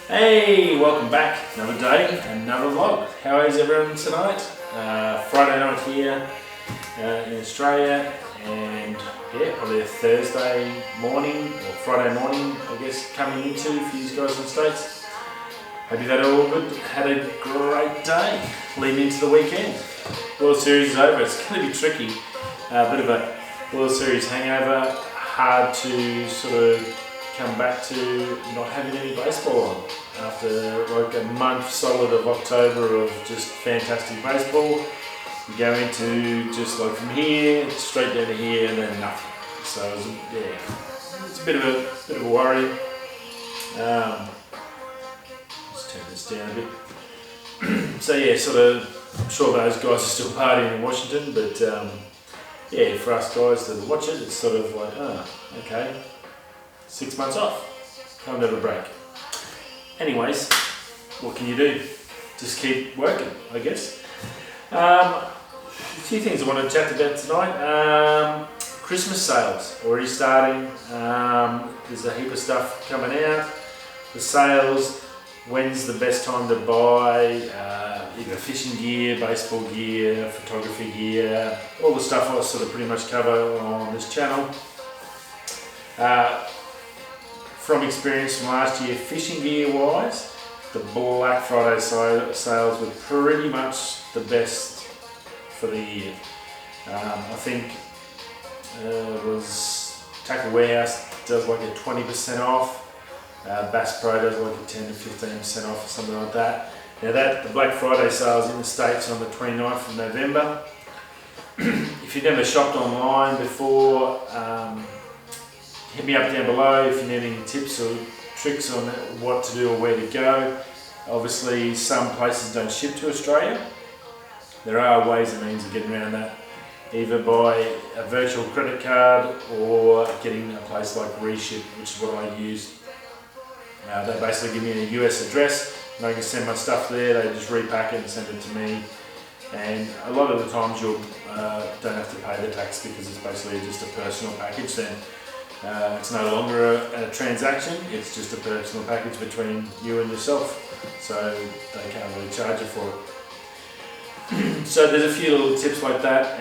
Hey, welcome back. Another day, another vlog. How is everyone tonight? Friday night here in Australia, and yeah, probably a Thursday morning or Friday morning, I guess, coming into for you guys in the States. Hope you've had all good, had a great day leading into the weekend. World Series is over. It's going to be tricky. A bit of a World Series hangover. Hard to sort of come back to not having any baseball on after like a month solid of October of just fantastic baseball. You go into just like from here straight down to here and then nothing. So yeah, it's a bit of a worry. Let's turn this down a bit. So yeah, sort of, I'm sure those guys are still partying in Washington, but yeah, for us guys to watch it, it's sort of like, okay, 6 months off, time to have a break. Anyways, what can you do? Just keep working, I guess. A few things I want to chat about tonight. Christmas sales already starting. There's a heap of stuff coming out. The sales, when's the best time to buy either fishing gear, baseball gear, photography gear, all the stuff I sort of pretty much cover on this channel. From experience from last year, fishing gear wise, the Black Friday sales were pretty much the best for the year. I think it was Tackle Warehouse does like a 20% off, Bass Pro does like a 10 to 15% off or something like that. Now the Black Friday sales in the States on the 29th of November. If you've never shopped online before, hit me up down below if you need any tips or tricks on what to do or where to go. Obviously some places don't ship to Australia. There are ways and means of getting around that, either by a virtual credit card or getting a place like Reship, which is what I use. They basically give me a US address and I can send my stuff there. They just repack it and send it to me. And a lot of the times you don't have to pay the tax because it's basically just a personal package then. It's no longer a transaction, it's just a personal package between you and yourself, so they can't really charge you for it. So there's a few little tips like that,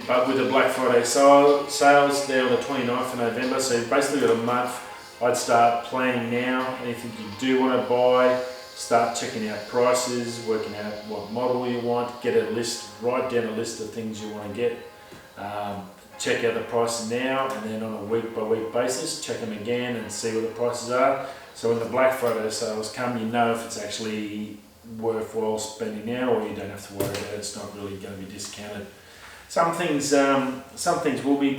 but with the Black Friday sales, they're on the 29th of November, so you've basically got a month. I'd start planning now. Anything you do want to buy, start checking out prices, working out what model you want, get a list, write down a list of things you want to get. Check out the prices now, and then on a week by week basis check them again and see what the prices are, so when the Black Friday sales come you know if it's actually worthwhile spending now, or you don't have to worry about it. It's not really going to be discounted. Some things will be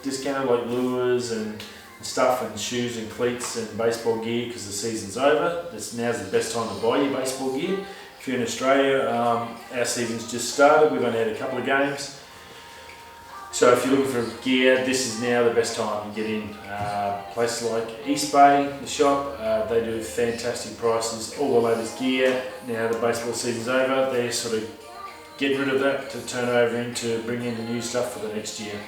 discounted, like lures and stuff, and shoes and cleats and baseball gear, because the season's over. Now's the best time to buy your baseball gear. If you're in Australia, our season's just started. We've only had a couple of games. So if you're looking for gear, this is now the best time to get in. Places like East Bay, the shop, they do fantastic prices, all the latest gear. Now the baseball season's over, they're sort of getting rid of that to turn over into bring in the new stuff for the next year.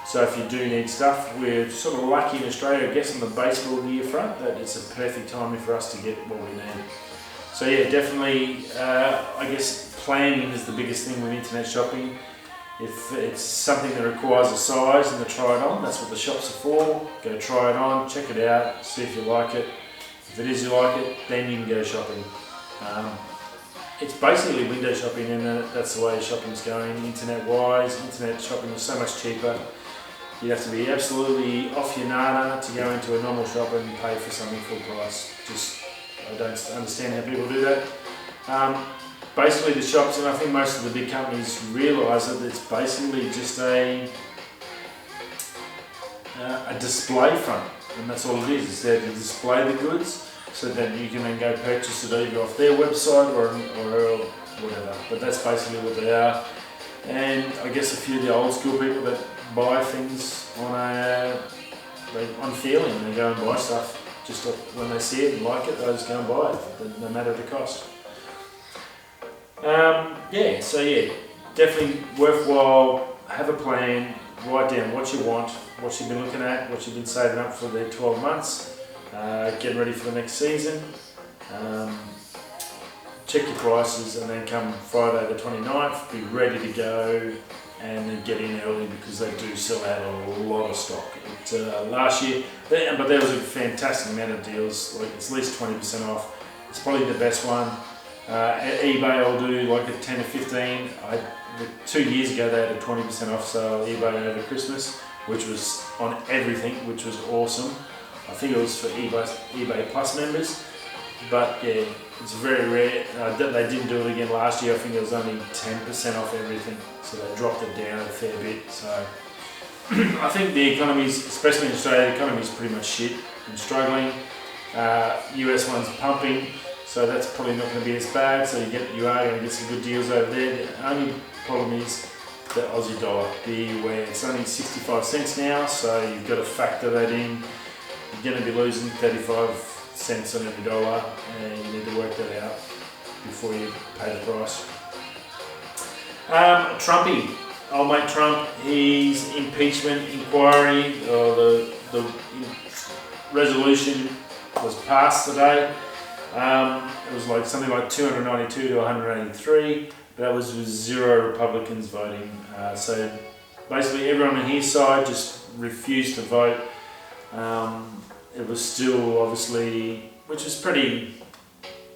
So if you do need stuff, we're sort of lucky in Australia, I guess, on the baseball gear front, that it's a perfect timing for us to get what we need. So yeah, definitely, I guess planning is the biggest thing with internet shopping. If it's something that requires a size and to try it on, that's what the shops are for. Go try it on, check it out, see if you like it. If it is you like it, then you can go shopping. It's basically window shopping, and that's the way shopping's going. Internet-wise, internet shopping is so much cheaper. You have to be absolutely off your nana to go into a normal shop and pay for something full price. I don't understand how people do that. Basically the shops, and I think most of the big companies realise that it's basically just a display front, and that's all it is. It's there to display the goods so that you can then go purchase it either off their website or whatever. But that's basically what they are. And I guess a few of the old school people that buy things on feeling, they go and buy stuff just when they see it and like it, they just go and buy it, no matter the cost. Yeah, so yeah, definitely worthwhile. Have a plan, write down what you want, what you've been looking at, what you've been saving up for the 12 months, getting ready for the next season. Check your prices, and then come Friday the 29th, be ready to go, and then get in early because they do sell out a lot of stock. Last year, but there was a fantastic amount of deals, like it's at least 20% off. It's probably the best one. At eBay I'll do like a 10 to 15. 2 years ago they had a 20% off sale eBay over Christmas, which was on everything, which was awesome. I think it was for eBay Plus members, but yeah, it's very rare. They didn't do it again last year. I think it was only 10% off everything, so they dropped it down a fair bit. So I think the economy's, especially in Australia, the economy's pretty much shit and struggling. US one's pumping, so that's probably not going to be as bad. So you are going to get some good deals over there. The only problem is the Aussie dollar. Beware, it's only 65 cents now, so you've got to factor that in. You're going to be losing 35 cents on every dollar, and you need to work that out before you pay the price. Trumpy, old mate Trump, his impeachment inquiry, or the resolution was passed today. It was like something like 292 to 183. That was with 0 Republicans voting. So basically everyone on his side just refused to vote. It was still obviously, which is pretty,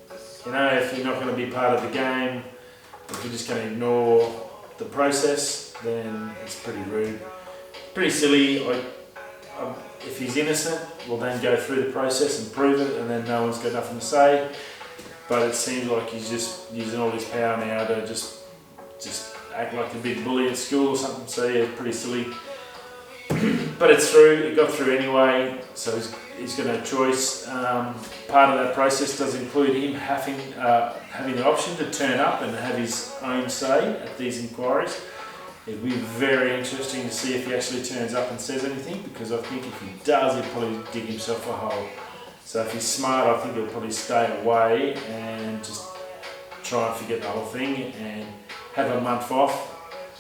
if you're not going to be part of the game, if you're just going to ignore the process, then it's pretty rude. Pretty silly. If he's innocent, we'll then go through the process and prove it, and then no one's got nothing to say. But it seems like he's just using all his power now to just act like a big bully at school or something. So yeah, pretty silly. But it's through. It got through anyway. So he's got no choice. Part of that process does include him having the option to turn up and have his own say at these inquiries. It'd be very interesting to see if he actually turns up and says anything, because I think if he does, he'll probably dig himself a hole. So if he's smart, I think he'll probably stay away and just try and forget the whole thing and have a month off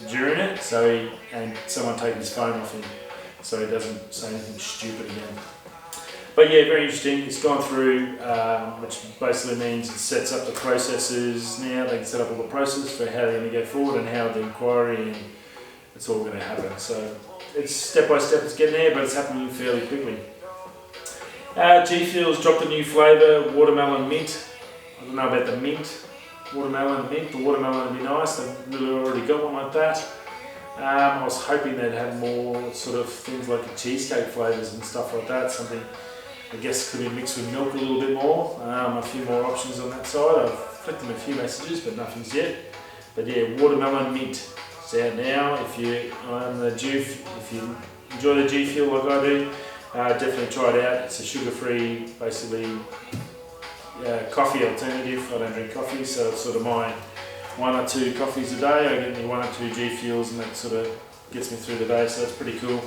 during it, and someone take his phone off him so he doesn't say anything stupid again. But yeah, very interesting. It's gone through, which basically means it sets up the processes now. They can set up all the processes for how they're going to go forward and how the inquiry, and it's all going to happen. So it's step by step, it's getting there, but it's happening fairly quickly. Gfuel's dropped a new flavour, watermelon mint. I don't know about the mint, watermelon mint. The watermelon would be nice. They've really already got one like that. I was hoping they'd have more sort of things like the cheesecake flavours and stuff like that. Something I guess could be mixed with milk a little bit more. A few more options on that side. I've flicked them a few messages, but nothing's yet. But yeah, watermelon mint. It's out now. If you enjoy the Gfuel like I do, definitely try it out. It's a sugar-free, basically coffee alternative. I don't drink coffee, so it's sort of my 1 or 2 coffees a day. I get me 1 or 2 Gfuels, and that sort of gets me through the day. So it's pretty cool.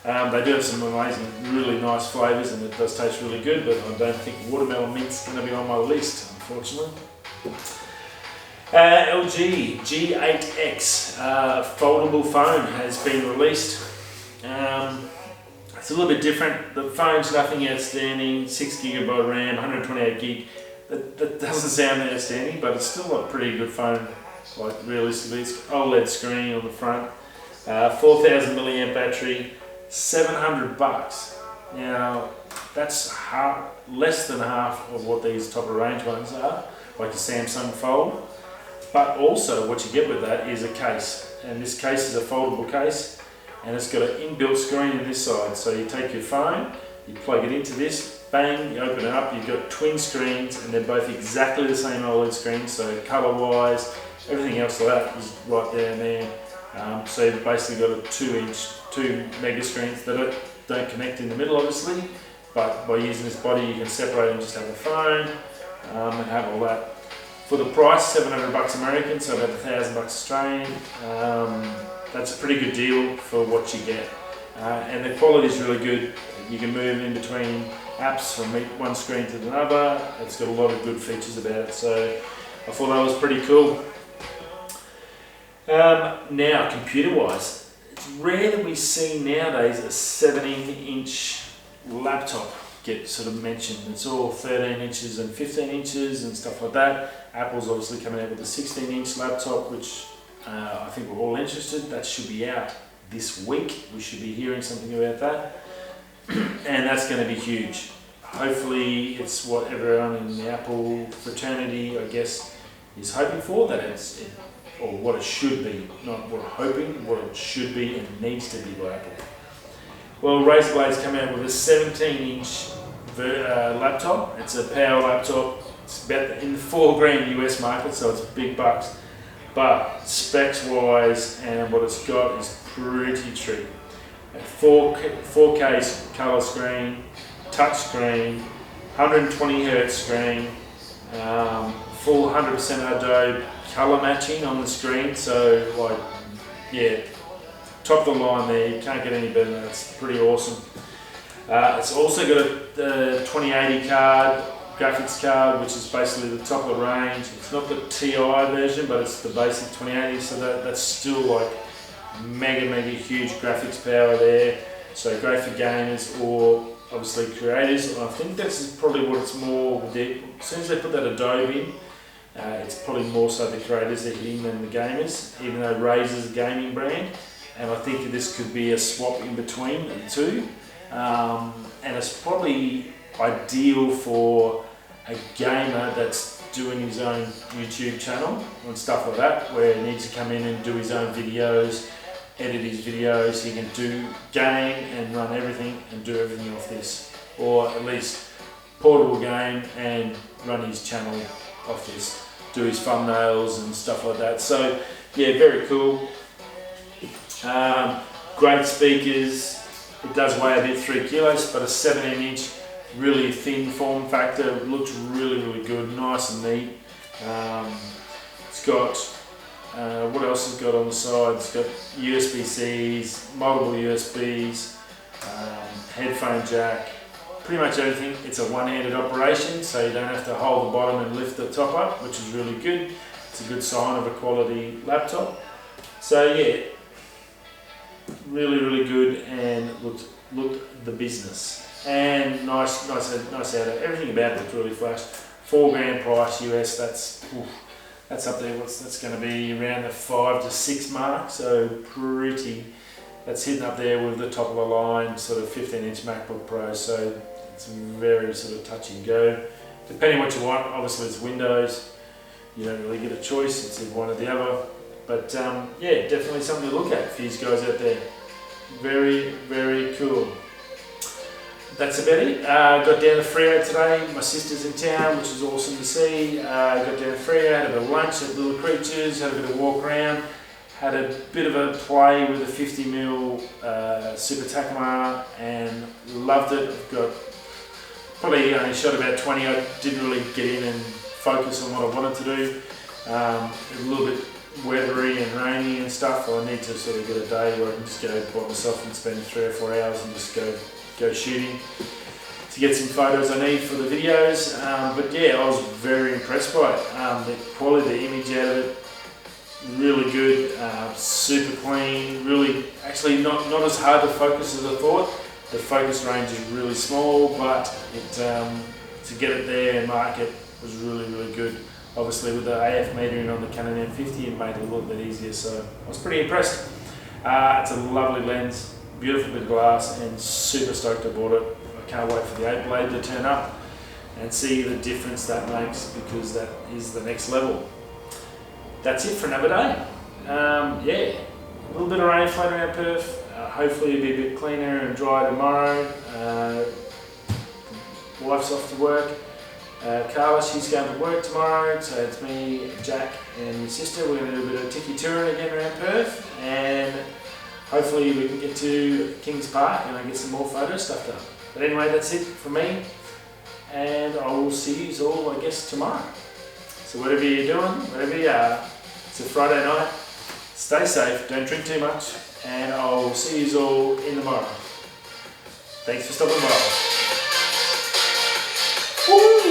They do have some amazing, really nice flavours, and it does taste really good, but I don't think watermelon mint's going to be on my list, unfortunately. LG G8X foldable phone has been released. It's a little bit different. The phone's nothing outstanding, 6GB RAM, 128GB. That doesn't sound outstanding, but it's still a pretty good phone. Like realistically, it's OLED screen on the front, 4,000 milliamp battery. $700. Now that's less than half of what these top of range ones are, like a Samsung Fold. But also what you get with that is a case, and this case is a foldable case, and it's got an inbuilt screen in this side. So you take your phone, you plug it into this, bang, you open it up, you've got twin screens, and they're both exactly the same OLED screen. So colour wise, everything else like that is right down there. So you've basically got a 2 mega screens that don't connect in the middle, obviously, but by using this body you can separate and just have a phone and have all that. For the price, $700 American, so about $1,000 Australian. That's a pretty good deal for what you get, and the quality is really good. You can move in between apps from one screen to another. It's got a lot of good features about it, so I thought that was pretty cool. Now, computer-wise, it's rare that we see nowadays a 17-inch laptop get sort of mentioned. It's all 13 inches and 15 inches and stuff like that. Apple's obviously coming out with a 16-inch laptop, which I think we're all interested. That should be out this week. We should be hearing something about that. And that's going to be huge. Hopefully it's what everyone in the Apple fraternity, I guess, is hoping for, that it's, or what it should be, not what I'm hoping, what it should be and needs to be by Apple. Well, Razer Blade's come out with a 17-inch laptop. It's a power laptop. It's about in the $4,000 US market, so it's big bucks. But specs wise and what it's got is pretty treat. A 4K colour screen, touch screen, 120 Hz screen, full 100% Adobe colour matching on the screen. So like, yeah, top of the line there. You can't get any better than that. It's pretty awesome. It's also got a 2080 card, graphics card, which is basically the top of the range. It's not the TI version, but it's the basic 2080, so that's still like mega huge graphics power there. So great for gamers or obviously creators. I think this is probably what it's more, as soon as they put that Adobe in, it's probably more so the creators are hitting than the gamers, even though Razer's a gaming brand. And I think this could be a swap in between the two. And it's probably ideal for a gamer that's doing his own YouTube channel and stuff like that, where he needs to come in and do his own videos, edit his videos. He can do game and run everything and do everything off this, or at least portable game and run his channel off this, do his thumbnails and stuff like that. So yeah, very cool. Great speakers. It does weigh a bit, 3 kilos, but a 17-inch, really thin form factor. It looks really good, nice and neat. It's got, what else has it got on the side? It's got USB-Cs, multiple USBs, headphone jack, pretty much everything. It's a one-handed operation, so you don't have to hold the bottom and lift the top up, which is really good. It's a good sign of a quality laptop. So yeah, really good, and looked the business, and nice out of everything about it. Looked really flash. $4,000 price US. That's up there. That's going to be around the 5 to 6 mark. So pretty. That's hitting up there with the top of the line sort of 15-inch MacBook Pro. So it's very sort of touch and go. Depending what you want. Obviously it's Windows. You don't really get a choice. It's either one or the other. But yeah, definitely something to look at for you guys out there. Very cool. That's about it. Got down to Freo today. My sister's in town, which is awesome to see. Got down to Freo, had a bit of lunch at Little Creatures, had a bit of walk around, had a bit of a play with a 50mm Super Takamar, and loved it. Got probably only shot about 20. I didn't really get in and focus on what I wanted to do. A little bit weathery and rainy and stuff. I need to sort of get a day where I can just go by myself and spend 3 or 4 hours and just go shooting to get some photos I need for the videos. But yeah, I was very impressed by it. The quality, the image out of it, really good, super clean, really, actually not as hard to focus as I thought. The focus range is really small, but to get it there and market was really good. Obviously with the AF metering on the Canon M50, it made it a little bit easier, so I was pretty impressed. It's a lovely lens, beautiful bit of glass, and super stoked I bought it. I can't wait for the 8 blade to turn up and see the difference that makes, because that is the next level. That's it for another day. Yeah, a little bit of rain floating around Perth. Hopefully it'll be a bit cleaner and dry tomorrow. Wife's off to work. Carla, she's going to work tomorrow, so it's me, Jack and my sister. We're going to do a bit of tiki touring again around Perth, and hopefully we can get to Kings Park and I get some more photo stuff done. But anyway, that's it from me, and I will see you all, I guess, tomorrow. So whatever you're doing, wherever you are, it's a Friday night, stay safe, don't drink too much, and I'll see you all in the morning. Thanks for stopping by. Woo!